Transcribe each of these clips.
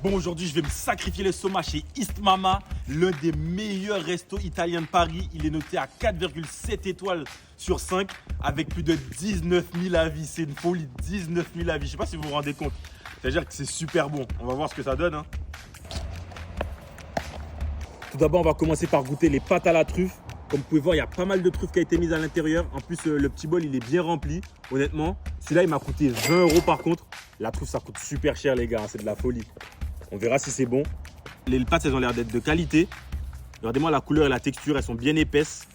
Bon, aujourd'hui, je vais me sacrifier le soma chez East Mama, l'un des meilleurs restos italiens de Paris. Il est noté à 4,7 étoiles sur 5 avec plus de 19 000 avis. C'est une folie, 19 000 avis. Je ne sais pas si vous vous rendez compte. C'est-à-dire que c'est super bon. On va voir ce que ça donne. Tout d'abord, on va commencer par goûter les pâtes à la truffe. Comme vous pouvez voir, il y a pas mal de truffes qui a été mise à l'intérieur. En plus, le petit bol, il est bien rempli. Honnêtement, celui-là, il m'a coûté 20 € par contre. La truffe, ça coûte super cher, les gars. C'est de la folie. On verra si c'est bon. Les pâtes, elles ont l'air d'être de qualité. Regardez-moi la couleur et la texture, elles sont bien épaisses.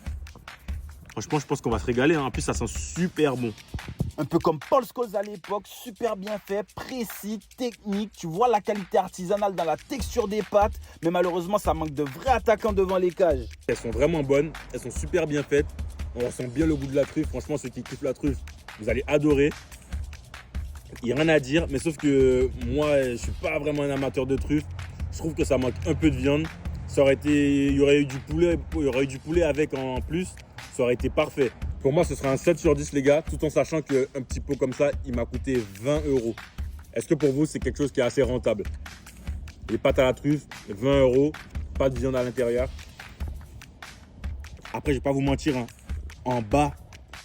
Franchement, je pense qu'on va se régaler. En plus, ça sent super bon. Un peu comme Paul Scholes à l'époque, super bien fait, précis, technique. Tu vois la qualité artisanale dans la texture des pâtes. Mais malheureusement, ça manque de vrais attaquants devant les cages. Elles sont vraiment bonnes. Elles sont super bien faites. On ressent bien le goût de la truffe. Franchement, ceux qui kiffent la truffe, vous allez adorer. Il n'y a rien à dire. Mais sauf que moi, je ne suis pas vraiment un amateur de truffe. Je trouve que ça manque un peu de viande. Ça aurait été, il y aurait eu du poulet avec en plus. Ça aurait été parfait. Pour moi, ce sera un 7 sur 10, les gars, tout en sachant qu'un petit pot comme ça, il m'a coûté 20 €. Est-ce que pour vous, c'est quelque chose qui est assez rentable? Les pâtes à la truffe, 20 €, pas de viande à l'intérieur. Après, je ne vais pas vous mentir, en bas,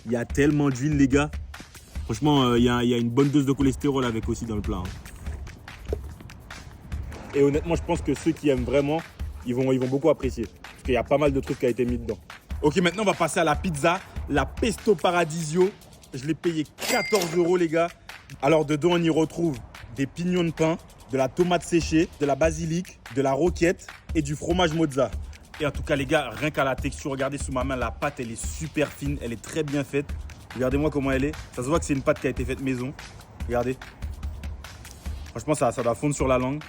il y a tellement d'huile, les gars. Franchement, il y a une bonne dose de cholestérol avec aussi dans le plat. Et honnêtement, je pense que ceux qui aiment vraiment, ils vont beaucoup apprécier. Parce qu'il y a pas mal de trucs qui ont été mis dedans. Ok, maintenant, on va passer à la pizza. La Pesto Paradiso. Je l'ai payé 14 € les gars. Alors, dedans, on y retrouve des pignons de pain, de la tomate séchée, de la basilic, de la roquette et du fromage mozza. Et en tout cas, les gars, rien qu'à la texture, regardez sous ma main, la pâte, elle est super fine. Elle est très bien faite. Regardez-moi comment elle est. Ça se voit que c'est une pâte qui a été faite maison. Regardez. Franchement, ça doit fondre sur la langue.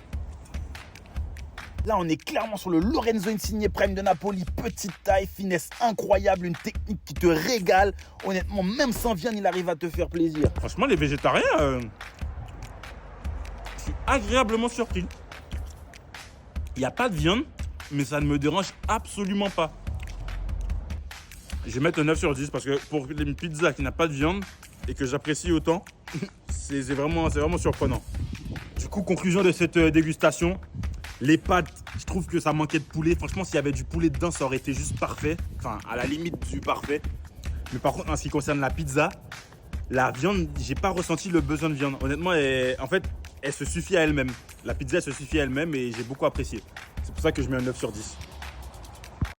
Là, on est clairement sur le Lorenzo Insigne Prime de Napoli. Petite taille, finesse incroyable, une technique qui te régale. Honnêtement, même sans viande, il arrive à te faire plaisir. Franchement, les végétariens, je suis agréablement surpris. Il n'y a pas de viande, mais ça ne me dérange absolument pas. Je vais mettre un 9 sur 10 parce que pour une pizza qui n'a pas de viande et que j'apprécie autant, c'est vraiment surprenant. Du coup, conclusion de cette dégustation. Les pâtes, je trouve que ça manquait de poulet. Franchement, s'il y avait du poulet dedans, ça aurait été juste parfait. Enfin, à la limite du parfait. Mais par contre, en ce qui concerne la pizza, la viande, j'ai pas ressenti le besoin de viande. Honnêtement, elle se suffit à elle-même. La pizza, elle se suffit à elle-même et j'ai beaucoup apprécié. C'est pour ça que je mets un 9 sur 10.